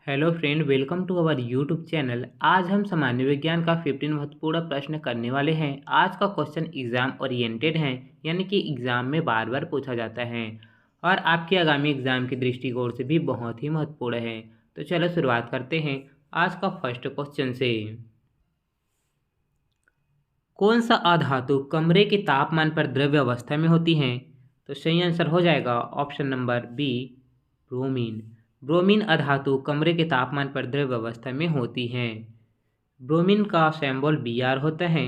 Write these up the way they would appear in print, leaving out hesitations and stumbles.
Hello friend, welcome to our YouTube channel. आज हम सामान्य विज्ञान का 15 महत्वपूर्ण प्रश्न करने वाले हैं। आज का क्वेश्चन एग्जाम ओरिएंटेड है, यानी कि एग्जाम में बार बार पूछा जाता है और आपके आगामी एग्जाम के दृष्टिकोण से भी बहुत ही महत्वपूर्ण है। तो चलो शुरुआत करते हैं आज का फर्स्ट क्वेश्चन से। कौन सा अधातु कमरे के तापमान पर द्रव्य अवस्था में होती है? तो सही आंसर हो जाएगा option number B, bromine. Bromine अधातु कमरे के तापमान पर द्रव्य अवस्था में होती है। ब्रोमीन का सिंबल Br होता है।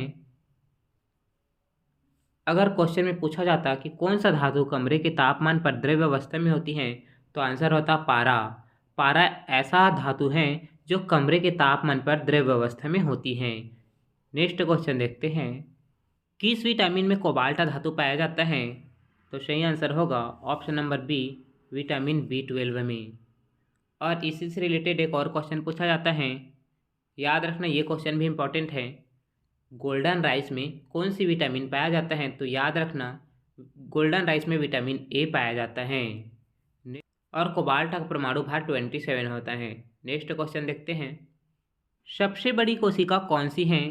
अगर क्वेश्चन में पूछा जाता कि कौन सा धातु कमरे के तापमान पर द्रव्य अवस्था में होती है, तो आंसर होता पारा। पारा ऐसा धातु है जो कमरे के तापमान पर द्रव्य अवस्था में होती है। नेक्स्ट क्वेश्चन देखते हैं, किस विटामिन में कोबाल्ट धातु पाया जाता है? तो सही आंसर होगा option number B, vitamin B12 में। और इसी से रिलेटेड एक और क्वेश्चन पूछा जाता है, याद रखना ये क्वेश्चन भी इम्पोर्टेंट है। गोल्डन राइस में कौन सी विटामिन पाया जाता है? तो याद रखना गोल्डन राइस में विटामिन ए पाया जाता है। और कोबाल्ट का परमाणु भार 27 होता है। नेक्स्ट क्वेश्चन देखते हैं, सबसे बड़ी कोशिका कौन सी है?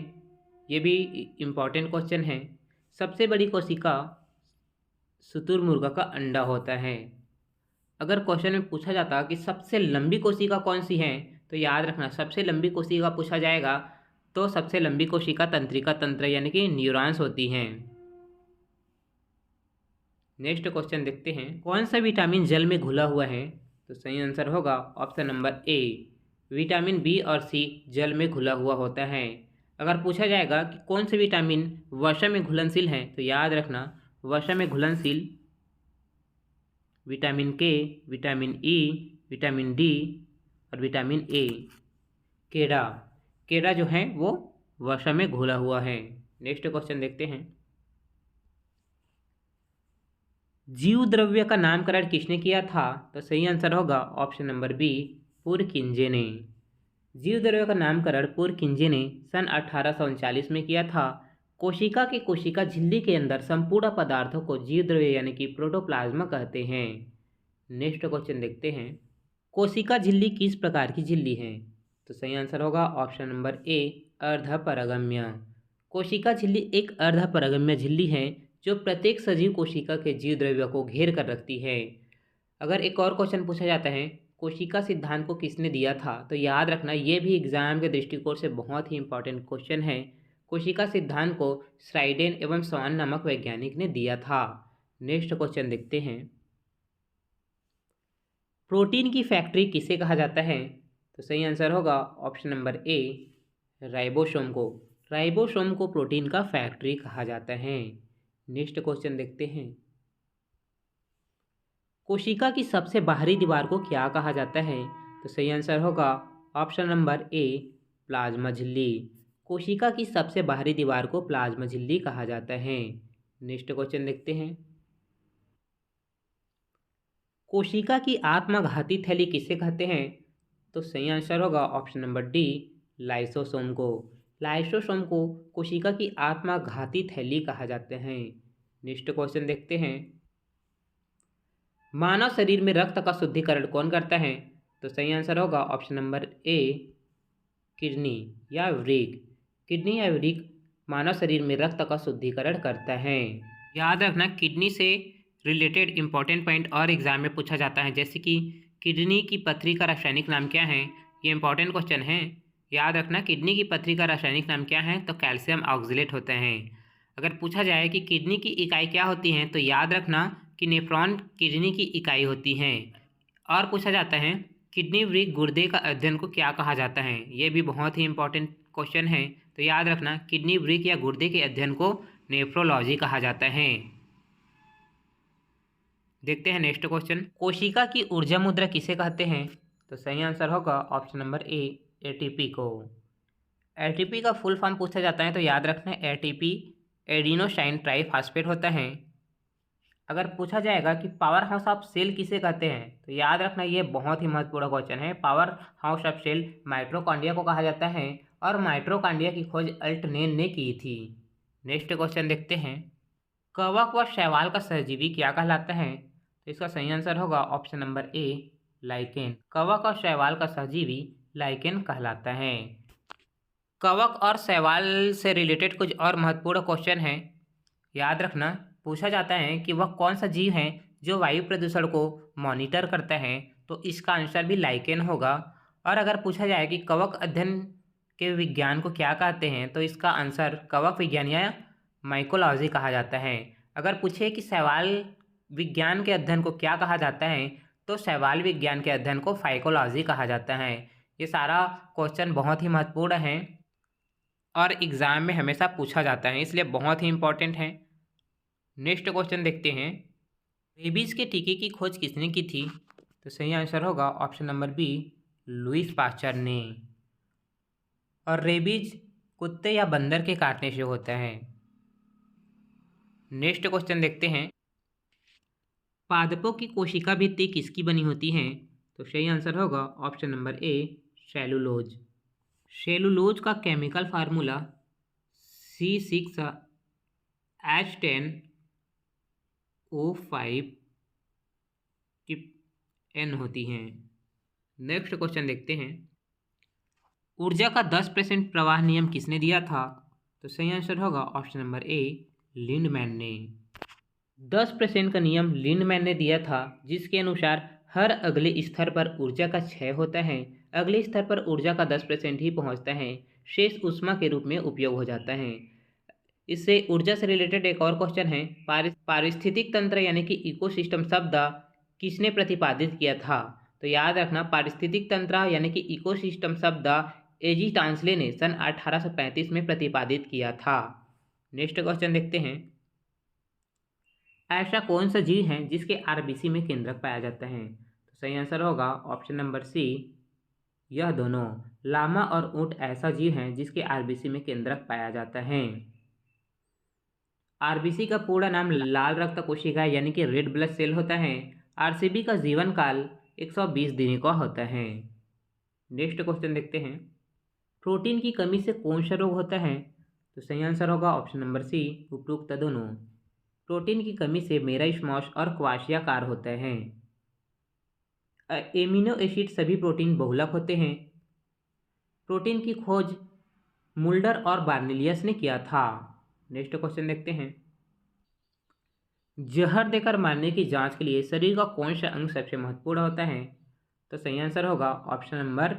ये भी इम्पोर्टेंट क्वेश्चन है। सबसे बड़ी कोशिका शुतुरमुर्ग का अंडा होता है। अगर क्वेश्चन में पूछा जाता कि सबसे लंबी कोशिका कौन सी है, तो याद रखना सबसे लंबी कोशिका पूछा जाएगा तो सबसे लंबी कोशिका तंत्रिका तंत्र यानी कि न्यूरॉन्स होती हैं। नेक्स्ट क्वेश्चन देखते हैं, कौन सा विटामिन जल में घुला हुआ है? तो सही आंसर होगा option number A, vitamin B और सी जल में घुला हुआ होता है। अगर पूछा जाएगा कि कौन से विटामिन वर्षा में घुलनशील हैं, तो याद रखना वर्षा में घुलनशील विटामिन के, विटामिन ई, विटामिन डी और विटामिन ए। केड़ा केड़ा जो है वो वर्षा में घुला हुआ है। नेक्स्ट क्वेश्चन देखते हैं, जीव द्रव्य का नामकरण किसने किया था? तो सही आंसर होगा ऑप्शन नंबर बी, पुरकिंजे ने। जीव द्रव्य का नामकरण पुरकिंजे ने सन 1839 में किया था। कोशिका के कोशिका झिल्ली के अंदर संपूर्ण पदार्थों को जीव द्रव्य यानी कि प्रोटोप्लाज्मा कहते हैं। नेक्स्ट क्वेश्चन देखते हैं, कोशिका झिल्ली किस प्रकार की झिल्ली है? तो सही आंसर होगा ऑप्शन नंबर ए, अर्धपरागम्य। कोशिका झिल्ली एक अर्धपरागम्य झिल्ली है जो प्रत्येक सजीव कोशिका के जीव द्रव्य को घेर कर रखती है। अगर एक और क्वेश्चन पूछा जाता है, कोशिका सिद्धांत को किसने दिया था? तो याद रखना ये भी एग्जाम के दृष्टिकोण से बहुत ही इंपॉर्टेंट क्वेश्चन है। कोशिका सिद्धांत को श्राइडेन एवं स्वान नामक वैज्ञानिक ने दिया था। नेक्स्ट क्वेश्चन देखते हैं, प्रोटीन की फैक्ट्री किसे कहा जाता है? तो सही आंसर होगा ऑप्शन नंबर ए, राइबोसोम को। राइबोसोम को प्रोटीन का फैक्ट्री कहा जाता है। नेक्स्ट क्वेश्चन देखते हैं, कोशिका की सबसे बाहरी दीवार को क्या कहा जाता है? तो सही आंसर होगा ऑप्शन नंबर ए, प्लाज्मा झिल्ली। कोशिका की सबसे बाहरी दीवार को प्लाज्मा झिल्ली कहा जाता है। नेक्स्ट क्वेश्चन देखते हैं, कोशिका की आत्मघाती थैली किसे कहते हैं? तो सही आंसर होगा ऑप्शन नंबर डी, लाइसोसोम को। लाइसोसोम को कोशिका की आत्मघाती थैली कहा जाता है। नेक्स्ट क्वेश्चन देखते हैं, मानव शरीर में रक्त का शुद्धिकरण कौन करता है? तो सही आंसर होगा ऑप्शन नंबर ए, किडनी या वृक्क। किडनी या वृक्क मानव शरीर में रक्त का शुद्धिकरण करता है। याद रखना किडनी से रिलेटेड इंपॉर्टेंट पॉइंट और एग्जाम में पूछा जाता है, जैसे कि किडनी की पथरी का रासायनिक नाम क्या है? ये इंपॉर्टेंट क्वेश्चन है। याद रखना किडनी की पथरी का रासायनिक नाम क्या है? तो कैल्शियम ऑक्जेलेट होता है। अगर पूछा जाए कि किडनी की इकाई क्या होती है, तो याद रखना कि नेफ्रॉन किडनी की इकाई होती है। और पूछा जाता है किडनी वृक्क गुर्दे का अध्ययन को क्या कहा जाता है? ये भी बहुत ही इंपॉर्टेंट क्वेश्चन है। तो याद रखना किडनी वृक्क या गुर्दे के अध्ययन को नेफ्रोलॉजी कहा जाता है। देखते हैं नेक्स्ट क्वेश्चन, कोशिका की ऊर्जा मुद्रा किसे कहते हैं? तो सही आंसर होगा ऑप्शन नंबर ए, एटीपी को। एटीपी का फुल फॉर्म पूछा जाता है तो याद रखना एटीपी एडिनोसाइन ट्राइफॉस्फेट होता है। अगर पूछा जाएगा कि पावर हाउस ऑफ सेल किसे कहते हैं, तो याद रखना ये बहुत ही महत्वपूर्ण क्वेश्चन है। Powerhouse of cell mitochondria को कहा जाता है और माइटोकॉन्ड्रिया की खोज अल्टनेन ने की थी। नेक्स्ट क्वेश्चन देखते हैं, कवक व शैवाल का सहजीवी क्या कहलाता है? तो इसका सही आंसर होगा ऑप्शन नंबर ए, लाइकेन। कवक और शैवाल का सहजीवी लाइकेन कहलाता है। कवक और शैवाल से रिलेटेड कुछ और महत्वपूर्ण क्वेश्चन हैं, याद रखना। पूछा जाता है कि वह कौन सा जीव है जो वायु प्रदूषण को मॉनिटर करता है, तो इसका आंसर भी लाइकेन होगा। और अगर पूछा जाए कि कवक अध्ययन के विज्ञान को क्या कहते हैं, तो इसका आंसर कवक विज्ञान या माइकोलॉजी कहा जाता है। अगर पूछे कि शैवाल विज्ञान के अध्ययन को क्या कहा जाता है, तो शैवाल विज्ञान के अध्ययन को फाइकोलॉजी कहा जाता है। ये सारा क्वेश्चन बहुत ही महत्वपूर्ण है और एग्ज़ाम में हमेशा पूछा जाता है, इसलिए बहुत ही इम्पोर्टेंट है। नेक्स्ट क्वेश्चन देखते हैं, रेबीज के टीके की खोज किसने की थी? तो सही आंसर होगा option number B, Louis Pasteur ने। और रेबीज कुत्ते या बंदर के काटने से होता है। नेक्स्ट क्वेश्चन देखते हैं, पादपों की कोशिका भित्ति किसकी बनी होती है? तो सही आंसर होगा ऑप्शन नंबर ए, सेलुलोज। सेलुलोज का केमिकल फार्मूला C6H10O5 N होती हैं। नेक्स्ट क्वेश्चन देखते हैं, ऊर्जा का 10% प्रवाह नियम किसने दिया था? तो सही आंसर होगा ऑप्शन नंबर ए, लिंडमैन ने। 10% का नियम लिंडमैन ने दिया था, जिसके अनुसार हर अगले स्तर पर ऊर्जा का क्षय होता है। अगले स्तर पर ऊर्जा का 10% ही पहुंचता है, शेष ऊष्मा के रूप में उपयोग हो जाता है। इससे ऊर्जा से रिलेटेड एक और क्वेश्चन है, पारिस्थितिक तंत्र यानी कि इकोसिस्टम शब्द किसने प्रतिपादित किया था? तो याद रखना, पारिस्थितिक तंत्र यानी कि इकोसिस्टम शब्द एजी टांसले ने सन 1835 में प्रतिपादित किया था। नेक्स्ट क्वेश्चन देखते हैं, ऐसा कौन सा जीव है जिसके आरबीसी में केंद्रक पाया जाता है? तो सही आंसर होगा ऑप्शन नंबर सी, यह दोनों। लामा और ऊंट ऐसा जीव है जिसके आरबीसी में केंद्रक पाया जाता है। आरबीसी का पूरा नाम लाल रक्त कोशिका यानी कि रेड ब्लड सेल होता है। आरसीबी का जीवन काल 120 दिन का होता है। नेक्स्ट क्वेश्चन देखते हैं, प्रोटीन की कमी से कौन सा रोग होता है? तो सही आंसर होगा ऑप्शन नंबर सी, उपरोक्त दोनों। प्रोटीन की कमी से मेराइस्मस और क्वाशियाकार होता है। एमिनो एसिड सभी प्रोटीन बहुलक होते हैं। प्रोटीन की खोज मुल्डर और बार्नेलियस ने किया था। नेक्स्ट क्वेश्चन देखते हैं, जहर देकर मारने की जांच के लिए शरीर का कौन सा अंग सबसे महत्वपूर्ण होता है? तो सही आंसर होगा ऑप्शन नंबर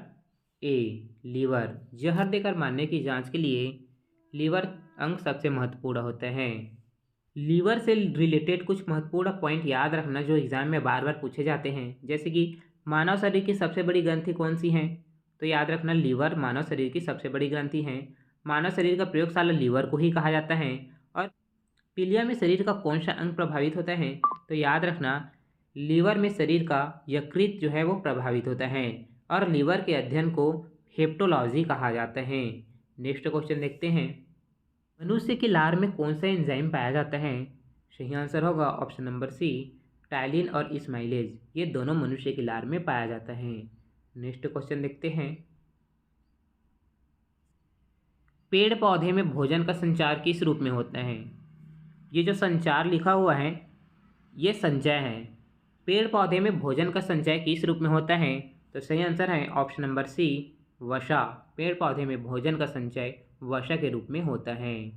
ए, लीवर। जहर देकर मारने की जांच के लिए लीवर अंग सबसे महत्वपूर्ण होता है। लीवर से रिलेटेड कुछ महत्वपूर्ण पॉइंट याद रखना जो एग्जाम में बार बार पूछे जाते हैं, जैसे कि मानव शरीर की सबसे बड़ी ग्रंथि कौन सी है? तो याद रखना, लीवर मानव शरीर की सबसे बड़ी ग्रंथि है। मानव शरीर का प्रयोगशाला लीवर को ही कहा जाता है। और पीलिया में शरीर का कौन सा अंग प्रभावित होता है? तो याद रखना, लीवर में शरीर का यकृत जो है वो प्रभावित होता है और लीवर के अध्ययन को हेप्टोलॉजी कहा जाता है। नेक्स्ट क्वेश्चन देखते हैं, मनुष्य के लार में कौन सा एंजाइम पाया जाता है? सही आंसर होगा ऑप्शन नंबर सी, टाइलिन और इस्माइलेज। ये दोनों मनुष्य के लार में पाया जाता है। नेक्स्ट क्वेश्चन देखते हैं, पेड़ पौधे में भोजन का संचार किस रूप में होता है? ये जो संचार लिखा हुआ है ये संचय है। पेड़ पौधे में भोजन का संचय किस रूप में होता है? तो सही आंसर है ऑप्शन नंबर सी, वसा। पेड़ पौधे में भोजन का संचय वसा के रूप में होता है।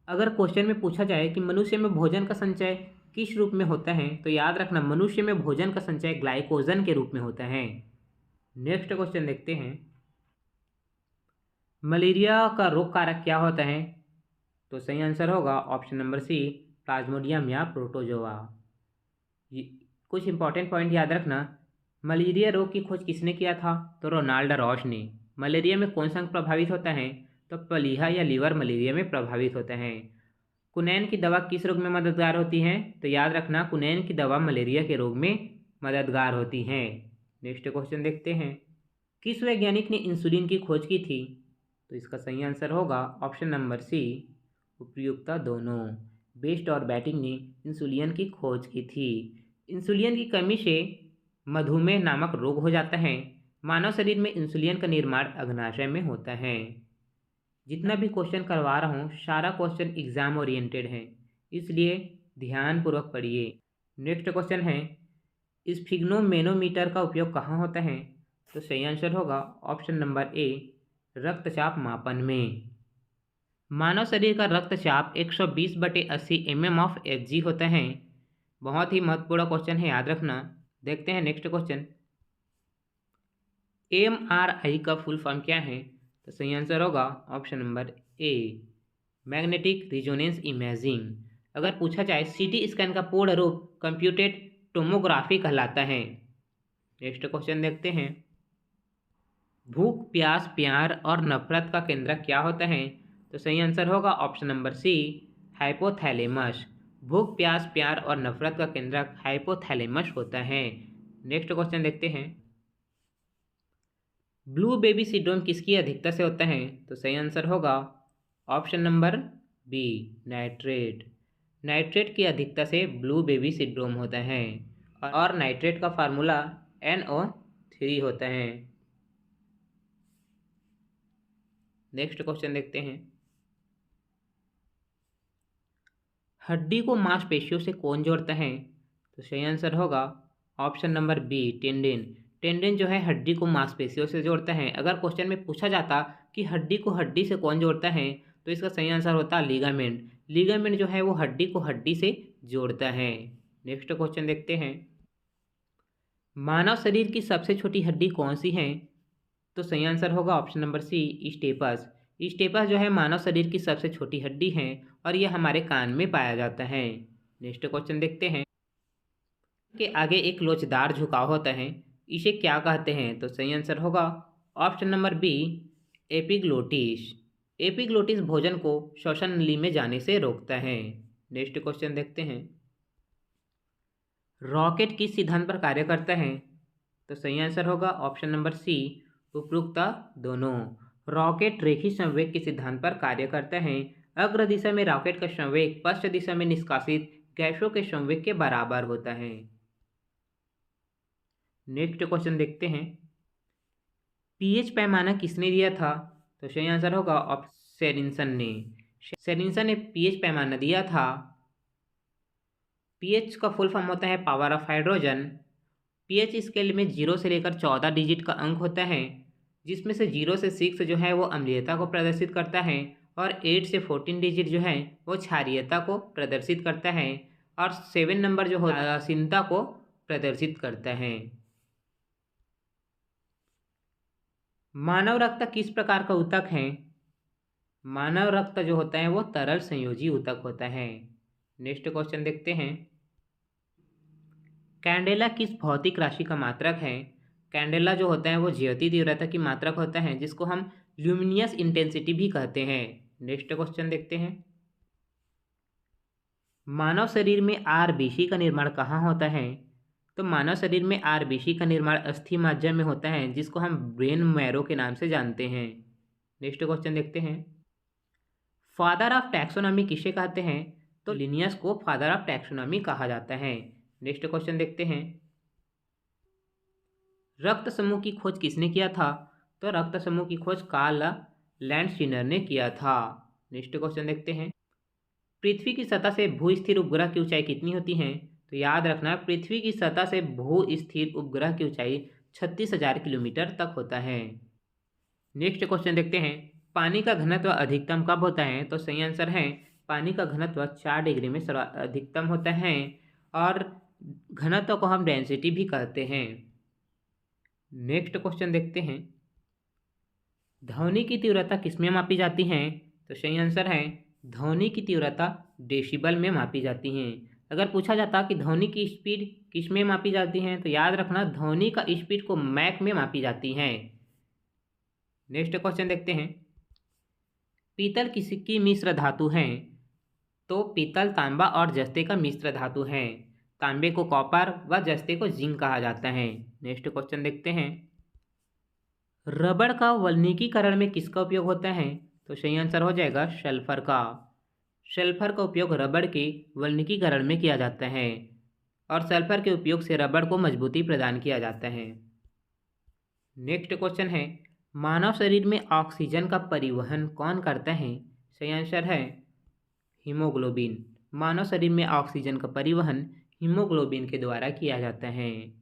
अगर क्वेश्चन में पूछा जाए कि मनुष्य में भोजन का संचय किस रूप में होता है, तो याद रखना, मनुष्य में भोजन का संचय ग्लाइकोजन के रूप में होता है। नेक्स्ट क्वेश्चन देखते हैं, मलेरिया का रोग कारक क्या होता है? तो सही आंसर होगा ऑप्शन नंबर सी, प्लाज्मोडियम या प्रोटोजोआ। कुछ इंपॉर्टेंट पॉइंट याद रखना, मलेरिया रोग की खोज किसने किया था? तो रोनाल्ड रॉश ने। मलेरिया में कौन सा अंग प्रभावित होता है? तो प्लीहा या लीवर मलेरिया में प्रभावित होता है। कुनैन की दवा किस रोग में मददगार होती है? तो याद रखना, कुनैन की दवा मलेरिया के रोग में मददगार होती है। नेक्स्ट क्वेश्चन देखते हैं, किस वैज्ञानिक ने इंसुलिन की खोज की थी? तो इसका सही आंसर होगा ऑप्शन नंबर सी, उपयुक्ता दोनों। बेस्ट और बैटिंग ने इंसुलिन की खोज की थी। इंसुलिन की कमी से मधुमेह नामक रोग हो जाता है। मानव शरीर में इंसुलिन का निर्माण अग्नाशय में होता है। जितना भी क्वेश्चन करवा रहा हूँ सारा क्वेश्चन एग्जाम ओरिएंटेड है, इसलिए ध्यानपूर्वक पढ़िए। नेक्स्ट क्वेश्चन है, स्फिग्नोमेनोमीटर का उपयोग कहाँ होता है? तो सही आंसर होगा ऑप्शन नंबर ए, रक्तचाप मापन में। मानव शरीर का रक्तचाप 120/80 ऑफ Hg होता है। बहुत ही महत्वपूर्ण क्वेश्चन है, याद रखना। देखते हैं नेक्स्ट क्वेश्चन। MRI का फुल फॉर्म क्या है? तो सही आंसर होगा ऑप्शन नंबर ए, मैग्नेटिक रिजोनेंस इमेजिंग। अगर पूछा जाए सीटी स्कैन का पूर्ण रूप कंप्यूटेड टोमोग्राफी कहलाता है। नेक्स्ट क्वेश्चन देखते हैं। भूख, प्यास, प्यार और नफरत का केंद्र क्या होता है? तो सही आंसर होगा ऑप्शन नंबर सी, हाइपोथैलेमस। भूख, प्यास, प्यार और नफरत का केंद्र हाइपोथैलेमस होता है। नेक्स्ट क्वेश्चन देखते हैं। ब्लू बेबी सिंड्रोम किसकी अधिकता से होता है? तो सही आंसर होगा option number B, nitrate. Nitrate की अधिकता से ब्लू बेबी सिंड्रोम होता है और नाइट्रेट का फार्मूला NO3 होता है। नेक्स्ट क्वेश्चन देखते हैं। हड्डी को मांसपेशियों से कौन जोड़ता है? तो सही आंसर होगा ऑप्शन नंबर बी, टेंडिन। टेंडिन जो है हड्डी को मांसपेशियों से जोड़ता है। अगर क्वेश्चन में पूछा जाता कि हड्डी को हड्डी से कौन जोड़ता है, तो इसका सही आंसर होता लिगामेंट। लिगामेंट जो है वो हड्डी को हड्डी से जोड़ता है। नेक्स्ट क्वेश्चन देखते हैं। मानव शरीर की सबसे छोटी हड्डी कौन सी है? तो सही आंसर होगा option number C, stapes. Stapes जो है मानव शरीर की सबसे छोटी हड्डी है और यह हमारे कान में पाया जाता है। नेक्स्ट क्वेश्चन देखते हैं। के आगे एक लोचदार झुकाव होता है, इसे क्या कहते हैं? तो सही आंसर होगा option number B, epiglottis. Epiglottis भोजन को श्वसन नली में जाने से रोकता है। नेक्स्ट क्वेश्चन देखते हैं। रॉकेट किस सिद्धांत पर कार्य करता है? तो सही आंसर होगा ऑप्शन नंबर सी, उपरोक्त दोनों। रॉकेट रेखीय संवेग के सिद्धांत पर कार्य करता है। अग्र दिशा में रॉकेट का संवेग पश्च दिशा में निष्कासित गैसों के संवेग के बराबर होता है। नेक्स्ट क्वेश्चन देखते हैं। पीएच पैमाना किसने दिया था? तो सही आंसर होगा ऑप्शन सेरिनसन ने। सेरिनसन ने पीएच पैमाना दिया था। पीएच का फुल फॉर्म होता है power of hydrogen. PH scale में 0 से लेकर 14 डिजिट का अंक होता है, जिसमें से 0 से 6 जो है वो अम्लीयता को प्रदर्शित करता है और 8 से 14 डिजिट जो है वो क्षारीयता को प्रदर्शित करता है और 7 नंबर जो होता है उदासीनता को प्रदर्शित करता है। मानव रक्त किस प्रकार का ऊतक है? मानव रक्त जो होता है वो तरल संयोजी ऊतक होता है। नेक्स्ट क्वेश्चन देखते हैं। कैंडेला किस भौतिक राशि का मात्रक है? कैंडेला जो होता है वो ज्योति तीव्रता की मात्रक होता है, जिसको हम ल्यूमिनियस इंटेंसिटी भी कहते हैं। नेक्स्ट क्वेश्चन देखते हैं। मानव शरीर में आरबीसी का निर्माण कहाँ होता है? तो मानव शरीर में आरबीसी का निर्माण अस्थि माध्यम में होता है, जिसको हम ब्रेन मैरो के नाम से जानते हैं। नेक्स्ट क्वेश्चन देखते हैं। फादर ऑफ टैक्सोनॉमी किसे कहते हैं? तो लिनियस को फादर ऑफ टैक्सोनॉमी कहा जाता है। नेक्स्ट क्वेश्चन देखते हैं। रक्त समूह की खोज किसने किया था? तो रक्त समूह की खोज कार्ल लैंडस्टीनर ने किया था। नेक्स्ट क्वेश्चन देखते हैं। पृथ्वी की सतह से भू स्थिर उपग्रह की ऊंचाई कितनी होती है? तो याद रखना, पृथ्वी की सतह से भू स्थिर उपग्रह की ऊंचाई 36,000 किलोमीटर तक होता है। नेक्स्ट क्वेश्चन देखते हैं। पानी का घनत्व अधिकतम कब होता है? तो सही आंसर है पानी का घनत्व 4 डिग्री में अधिकतम होता है और घनत्व को हम डेंसिटी भी कहते हैं। नेक्स्ट क्वेश्चन देखते हैं। ध्वनि की तीव्रता किसमें मापी जाती है? तो सही आंसर है ध्वनि की तीव्रता डेसिबल में मापी जाती है। अगर पूछा जाता कि ध्वनि की स्पीड किस में मापी जाती है, तो याद रखना ध्वनि का स्पीड को मैक में मापी जाती है। नेक्स्ट क्वेश्चन देखते हैं। पीतल किसकी मिश्र धातु है? तो पीतल तांबा और जस्ते का मिश्र धातु है। तांबे को कॉपर व जस्ते को जिंक कहा जाता है। नेक्स्ट क्वेश्चन देखते हैं। रबड़ का वल्कनीकरण में किसका उपयोग होता है? तो सही आंसर हो जाएगा सल्फर का। सल्फर का उपयोग रबड़ के वल्कनीकरण में किया जाता है और सल्फर के उपयोग से रबड़ को मजबूती प्रदान किया जाता है। नेक्स्ट क्वेश्चन है। मानव शरीर में ऑक्सीजन का परिवहन कौन करता है? सही आंसर है हीमोग्लोबिन। मानव शरीर में ऑक्सीजन का परिवहन हीमोग्लोबिन के द्वारा किया जाता है।